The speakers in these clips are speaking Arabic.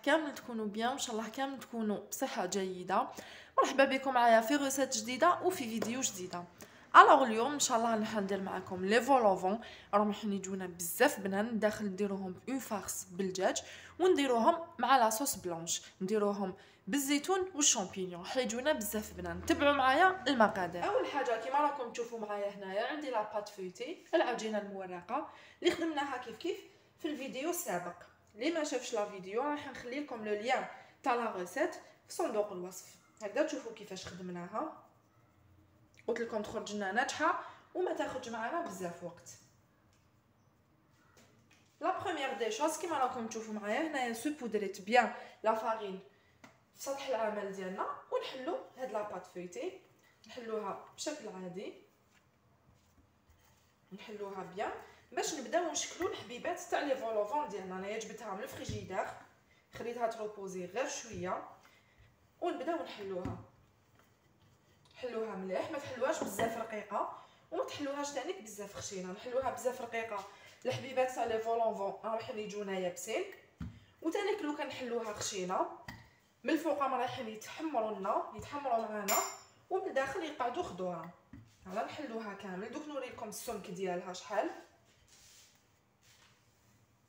كامل تكونوا بيان، ان شاء الله كامل تكونوا بصحه جيده. مرحبا بكم معايا في روسيت جديده وفي فيديو جديده. الوغ اليوم ان شاء الله راح ندير معكم لي فولوفون، راهم يجونا بزاف بنان. داخل نديروهم اون فارس بالدجاج ونديروهم مع لاصوص بلونش، نديروهم بالزيتون والشامبينيون، حيجونا بزاف بنان. تبعوا معايا المقادير. اول حاجه كيما راكم تشوفوا معايا هنايا عندي لا بات فويتي، العجينه المورقه اللي خدمناها كيف في الفيديو السابق. اللي ما شافش لا فيديو راح نخلي لكم لو لين تاع لا ريسيت في صندوق الوصف، هكذا تشوفوا كيفاش خدمناها. قلت لكم تخرج لنا ناجحه وما تاخذش معنا بزاف وقت. لا بروميير دي شوز كيما راكم تشوفوا معايا هنايا سوبودريت بيان لا فارين في سطح العمل ديالنا، ونحلو هاد لا بات فويتي نحلوها بشكل عادي، نحلوها بيان باش نبداو نشكلوا الحبيبات تاع لي فولوفون ديالنا. انايا جبتها من الفريجيدير، خليتها تروبوزي غير شويه ونبداو نحلوها. حلوها مليح، ما تحلوهاش بزاف رقيقه وما تحلوهاش ثاني بزاف خشينه. نحلوها بزاف رقيقه الحبيبات تاع لي فولوفون رايحين يجونا يابسين، وثاني لو كنحلوها خشينه من الفوق رايحين يتحمروا معانا ومن الداخل يقعدوا خضوره. هلا نحلوها كامل. دوك نوريكم السمك ديالها شحال.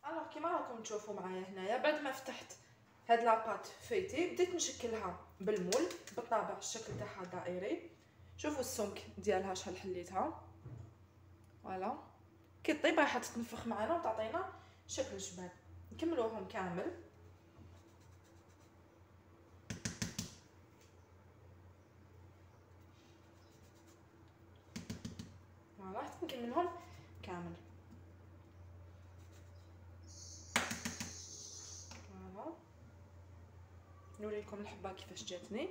الوغ كيما راكم تشوفوا معايا هنايا بعد ما فتحت هاد لاباط فيتي بديت نشكلها بالمول بالطابع، الشكل تاعها دائري. شوفوا السمك ديالها شحال حليتها. فوالا كي طيب راح تتنفخ معنا وتعطينا شكل شباب. نكملوهم كامل. فوالا حتى نكملهم كامل. فوالا نوريكم الحبه كيفاش جاتني.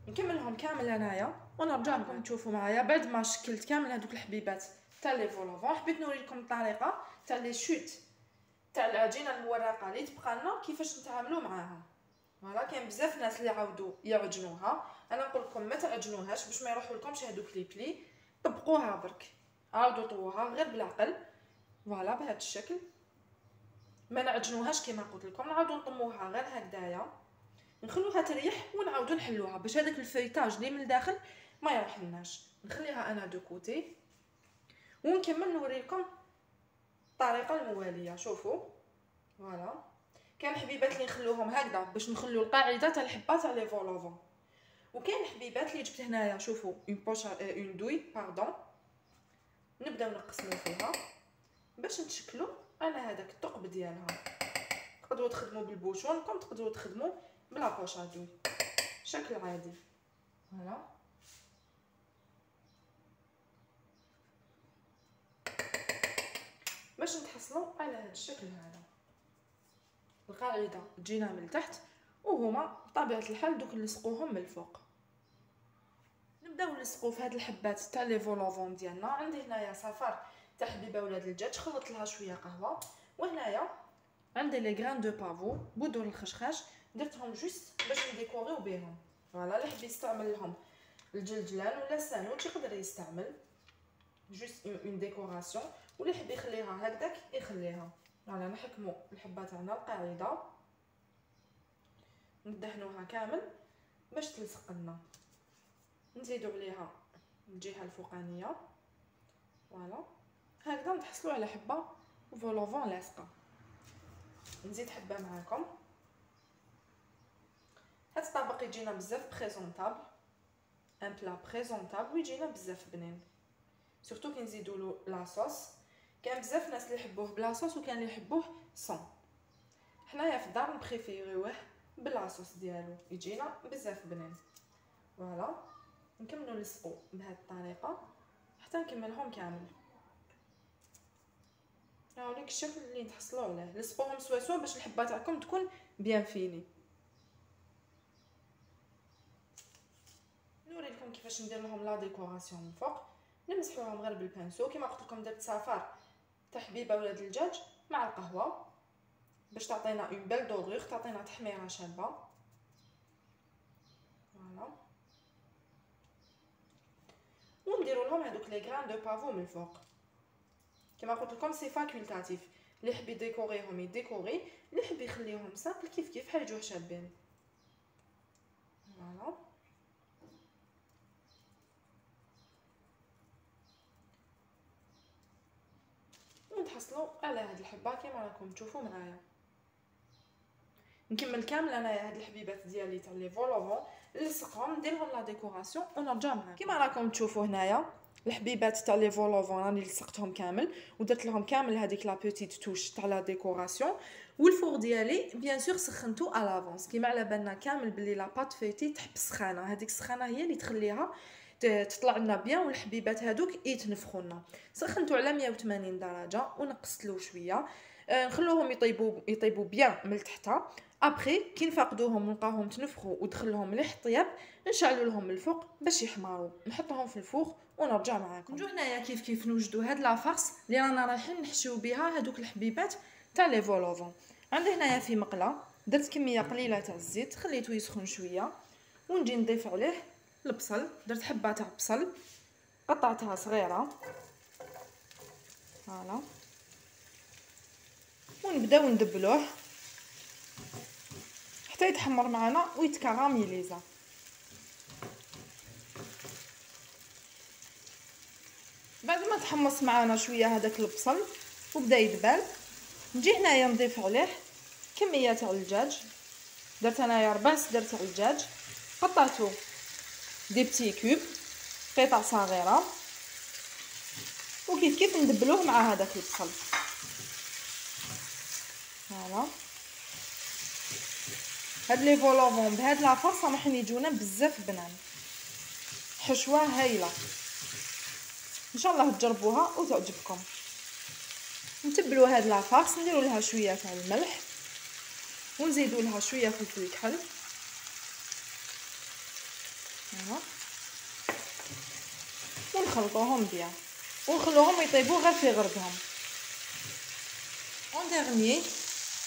نكملهم كامل هنايا ونرجع لكم تشوفوا معايا بعد ما شكلت كامل هذوك الحبيبات تاع لي فولوفون. حبيت نوريكم الطريقه تاع لي شوت تاع العجينه المورقه اللي تبقى لنا كيفاش نتعاملوا معاها. فوالا كاين بزاف ناس اللي عاودوا يعجنوها، انا نقول لكم ما تعجنوهاش باش ما يروحوا لكمش هذوك لي بلي. طبقوها برك، عاودوا طووها غير بالعقل. فوالا بهذا الشكل، ما نعجنوهاش كما قلت لكم، نعاودوا نطموها غير هكذايا، نخلوها تريح ونعاودوا نحلوها باش هذاك الفيتاج اللي من الداخل ما يروح لناش. نخليها انا دو كوتي ونكمل نوريكم الطريقه المواليه. شوفوا فوالا كاين حبيبات اللي نخلوهم هكذا باش نخلو القاعده تاع الحبه تاع لي فولوفون، وكاين حبيبات اللي جبت هنايا شوفوا اون بوشا اون دوي باردون نبداو نقسمو فيها باش نشكلوا على هذاك الثقب ديالها. تقدروا تخدموا بالبوشون كم تقدروا تخدموا بلا بوشا دوي بشكل عادي. فوالا باش نتحصلوا على هذا الشكل هذا. القاعده تجينا من التحت وهما بطبيعه الحال دوك نلصقوهم من الفوق. نبداو نلصقوا في هاد الحبات تاع لي فولوفون ديالنا. عندي هنايا صفار تاع حبيبه ولاد الدجاج، خلطت لها شويه قهوه، وهنايا عندي لي غران دو بافو بودر الخشخاش درتهم جوست باش نديكوريو بهم. فوالا اللي حب يستعمل لهم الجلجلان ولا السانوت يقدر يستعمل جوست اون ديكوراسيون، واللي يحب يخليها هكذاك يخليها. فوالا نحكموا الحبه تاعنا القاعده ندهنوها كامل باش تلصق لنا. نزيدوا عليها الجهه الفوقانيه. فوالا هكذا نتحصلوا على حبه فولوفون لاصقه. نزيد حبه معاكم. هاد الطبق يجينا بزاف بريزونطابل، ان بلا بريزونطابل ويجينا بزاف بنين، سورتو كي نزيدوا له لاصوص. كاين بزاف ناس اللي يحبوه بلاصوص وكاين اللي يحبوه صون. حنايا في الدار نبريفيروه بلاصوص ديالو، يجينا بزاف بنين. فوالا نكملوا نلصقوا بهذه الطريقه حتى نكملهم كامل. هاوليك الشكل اللي نتحصلوا عليه. لصقوهم سوا باش الحبه تاعكم تكون بيان فيني. نوري لكم كيفاش ندير لهم لا ديكوراسيون من فوق. نمسحوهم غير بالبانسو كما قلت لكم. درت صفار تاع حبيبه ولاد الدجاج مع القهوه باش تعطينا اون بيل دوغور، تعطينا تحميره شابه. فوالا ونديروا لهم هذوك لي غران دو بافو من الفوق. كما قلت لكم سي فاكولتاتيف، اللي يحب يديكوريهم يديكوري، اللي يحب يخليهم سامبل كيف كيف بحال يجيو شابين. فوالا ونتحصلوا على هاد الحبه كيما راكم تشوفوا معايا. نكمل كامل انايا هاد الحبيبات ديالي تاع لي فولوفون، نلصقهم ندير لهم لا ديكوراسيون ونرجع معاكم. كيما راكم تشوفوا هنايا الحبيبات تاع لي فولوفون راني لصقتهم كامل ودرت لهم كامل هذيك لا بوتيت توش تاع لا ديكوراسيون. والفور ديالي بيان سور سخنتو على لافونس كيما على بالنا كامل بلي لا بات فيتي تحب السخانه، هذيك السخانه هي اللي تخليها تطلع لنا بيان والحبيبات هذوك يتنفخوا لنا. سخنتو على 180 درجه ونقصت له شويه، نخلوهم يطيبوا بيان من تحت. ابري كي نفقدوهم ونلقاهم تنفخوا ودخلهم مليح الطياب نشعلوا لهم من الفوق باش يحمروا، نحطهم في الفوق ونرجع معاكم. نجو هنايا كيف كيف نوجدوا هاد لافارس اللي رانا رايحين نحشيو بها هادوك الحبيبات تاع لي فولوفون. عندي هنايا في مقله درت كميه قليله تاع الزيت خليته يسخن شويه، ونجي نضيف عليه البصل. درت حبه تاع بصل قطعتها صغيره فوالا، ونبداو ندبلوه حتى يتحمر معنا ويتكراميليزا. بعد ما تحمص معنا شويه هذاك البصل وبدا يدبل، نجي هنايا نضيف عليه كميه تاع الدجاج. درت انايا 4 صدر تاع الدجاج قطعته دي بتي كوب قطع صغيره، وكيف كيف ندبلوه مع هذاك البصل فوالا. هاد لي فولوفون بهاد لافاص راح يجونا بزاف بنان، حشوه هايله ان شاء الله تجربوها وتعجبكم. نتبلوا هاد لافاص نديروا لها شويه تاع الملح ونزيدوا لها شويه فلفل الكحل ونخلطوهم بيان ونخلوهم يطيبوا غير في غرقهم. اون ديرني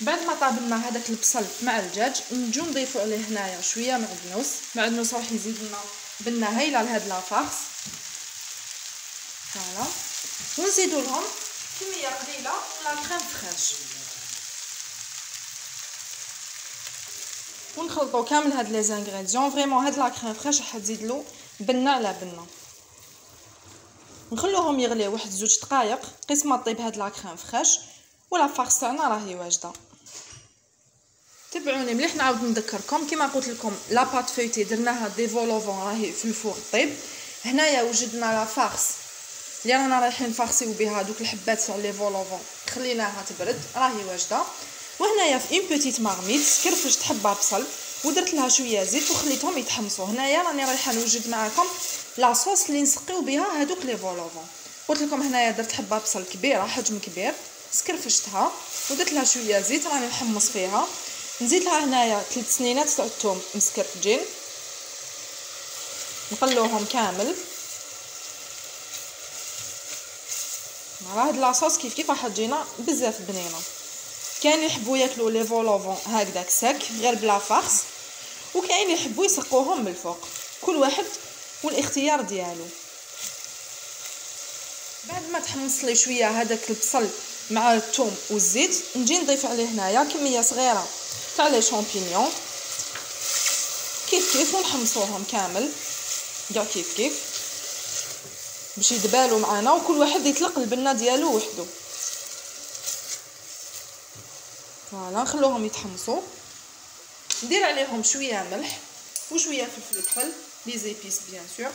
بعد ما طاب لنا هذاك البصل مع الدجاج نجو نضيفوا عليه هنايا شويه معدنوس راح يزيد لنا بنه هايله لهاد لافارس فوالا. ونزيدوا لهم كميه قليله لا كريم فريش ونخلطوا كامل هاد لي زانغريديون. فريمون هاد لا كريم فريش راح تزيد له بنه على بنه. نخلوهم يغليو واحد 2 دقائق قيس ما طيب هاد لا كريم فريش ولا فارس تاعنا راهي واجده. تبعوني مليح نعاود نذكركم كيما قلت لكم لا بات فيتي درناها دي فولوفون راهي في الفور طيب. هنايا وجدنا لا فارس اللي رانا رايحين نفارسيو بها دوك الحبات تاع لي فولوفون خليناها تبرد راهي واجده. وهنايا في اون بوتيت مارميت كرفشت حبه بصل ودرت لها شويه زيت وخليتهم يتحمصوا. هنايا راني رايحه نوجد معكم لا صوص اللي نسقيو بها هذوك لي فولوفون. قلت لكم هنايا درت حبه بصل كبيره حجم كبير سكرفشتها ودرت لها شويه زيت راني نحمص فيها. نزيد لها هنايا 3 سنينات تاع الثوم مسكرفجين نقلوهم كامل. راه هاد لاصوص كيف كيف راح تجينا بزاف بنينه. كاين اللي يحبوا ياكلوا لي فولوفون هكذاك ساك غير بلا فارس، وكاين اللي يحبوا يسقوهم من الفوق، كل واحد والاختيار ديالو. بعد ما تحمص لي شويه هذاك البصل مع الثوم والزيت نجي نضيف عليه هنايا كميه صغيره تاع لي شامبينيون كيف كيف ونحمصوهم كامل كاع كيف كيف باش يدبالوا معنا وكل واحد يطلق البنه ديالو وحده فوالا. نخلوهم يتحمصوا ندير عليهم شويه ملح وشويه فلفل الكحل لي زيبيس بيان سور،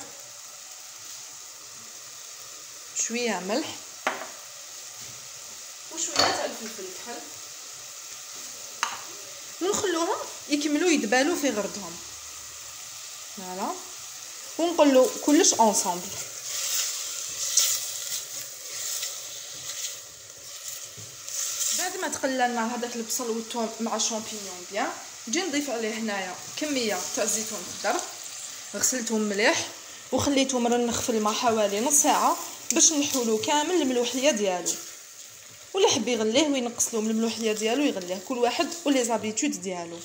شويه ملح وشويه تاع الفلفل الكحل ونخلوهم يكملوا يدبالوا في غردهم فوالا. ونقلو كلش اونصامبل. بعد ما تقللنا هذاك البصل والثوم مع الشامبينيون بيان نجي نضيف عليه هنايا كميه تاع الزيتون الخضر غسلته مليح وخليته مرنخ في الماء حوالي نص ساعه باش نحولو كامل الملوحيه ديالو. ولا حب يغليه وينقص له من الملوحيه ديالو يغليه، كل واحد ولي زابيتود ديالو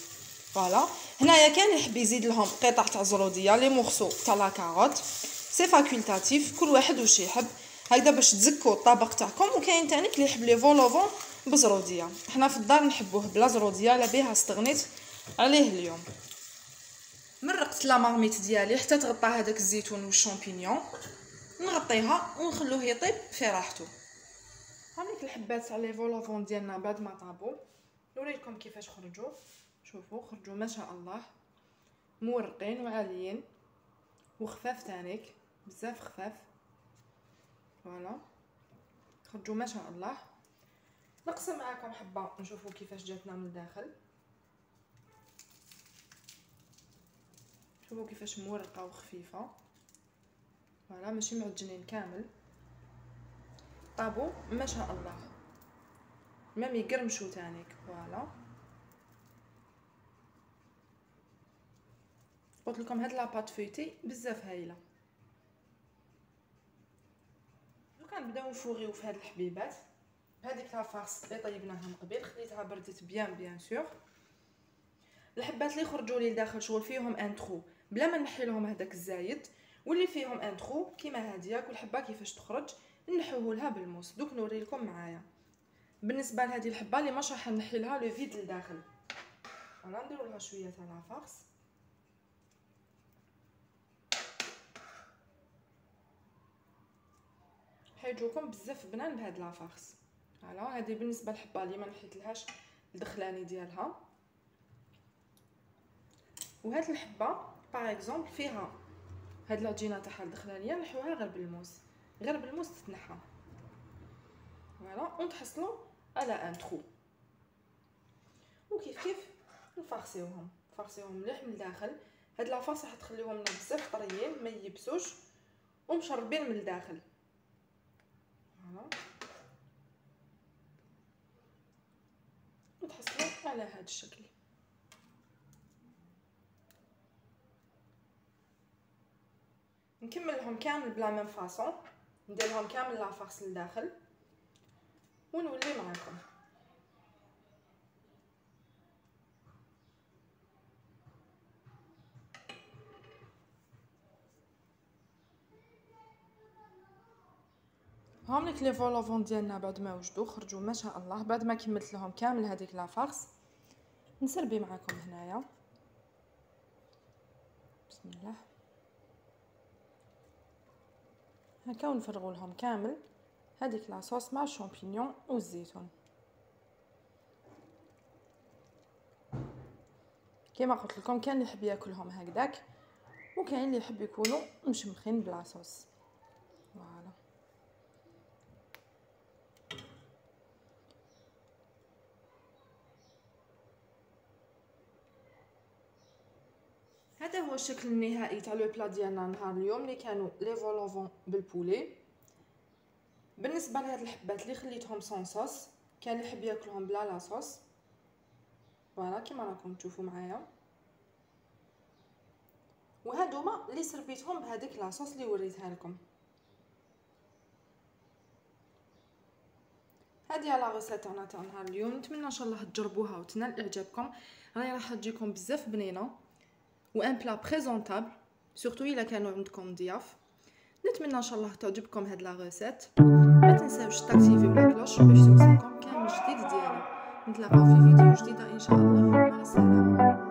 فوالا. هنايا كان يحب يزيد لهم قطع تاع زروديه لي مورسو تاع لا كاروت سي فاكولتاتيف كل واحد واش يحب هكذا باش تزكوا الطبق تاعكم. وكاين تانيك اللي يحب لي فولوفون بزروديه. حنا في الدار نحبوه بلا زروديه، على بها استغنيت عليه اليوم. مرقت لا مارميت ديالي حتى تغطى هذاك الزيتون والشامبينيون، نغطيها ونخلوه يطيب في راحته. هانيك الحبات تاع لي فولافون ديالنا بعد ما طابوا، نوريكم كيفاش خرجوا. شوفوا خرجوا ما شاء الله، مورقين وعاليين وخفاف تانيك، بزاف خفاف. فوالا خرجوا ما شاء الله. نقسم معاكم حبه نشوفوا كيفاش جاتنا من الداخل. شوفوا كيفاش مورقه وخفيفه. فوالا ماشي معجنين كامل، طابوا ما شاء الله، ما يقرمشوا تانيك. فوالا قلت لكم هاد لاباط فيتي بزاف هايله. لو كنبداو نفوغيو في هاد الحبيبات، هذيك لافارس اللي طيبناها من قبل خليتها بردت بيان سور. الحبات اللي خرجوا لي لداخل شغل فيهم ان ترو بلا ما نحي لهم هذاك الزايد، واللي فيهم ان ترو كيما هاديه كل حبه كيفاش تخرج نحوه لها بالموس. دوك نوري لكم معايا. بالنسبه لهذه الحبه اللي مش راح نحي لها لو فيد لداخل، فوالا نديروا لها شويه تاع لافارس. حيجوكم بزاف بنان بهاد لافارس. فوالا هذه بالنسبه للحبه اللي ما نحيتلهاش الدخلاني ديالها. وهاد الحبه باغ اكزومبل فيها هاد العجينه تاعها الدخلانيه، نحوها غير بالموس تتنحى. فوالا ونتحصلوا على ان ترو. وكيف نفرسيوهم مليح من الداخل. هاد لافاس راح تخليهم لنا بزاف طريين ما يبسوش ومشربين من الداخل. فوالا نتحصلوا على هاد الشكل. نكملهم كامل بلا ميم فاصون، نديرهم كامل لافارس لداخل ونولي معاكم. هامليك لي فولافون ديالنا بعد ما وجدوا خرجوا ما شاء الله. بعد ما كملت لهم كامل هذيك لافارس نسربي معاكم هنايا. بسم الله هكا، ونفرغوا لهم كامل هذيك لاصوص مع الشامبينيون والزيتون. كما قلت لكم كان اللي يحب ياكلهم هكذاك، وكاين اللي يحب يكونوا مشمخين بلاصوص. فوالا هذا هو الشكل النهائي تاع لو بلا ديالنا نهار اليوم، اللي كانوا لي فولافون بالبولي. بالنسبه لهاد الحبات اللي خليتهم سون صوص، كان اللي يحب ياكلهم بلا لاصوص. فوالا كيما راكم تشوفوا معايا. وهادوما اللي سربيتهم بهذيك لاصوص اللي وريتها لكم. هذه على غوسيت تاعنا تاع نهار اليوم. نتمنى ان شاء الله تجربوها وتنال اعجابكم. راهي راح تجيكم بزاف بنينه وان بلا بريزونطابل، سورتو الا كانوا عندكم ضياف. نتمنى ان شاء الله تعجبكم هاد لا غوسيت. ما تنساوش تاكتيفيو لا كلوش باش توصلكم كامل جديد ديالي. نتلاقاو في فيديو جديده ان شاء الله. مع السلامه.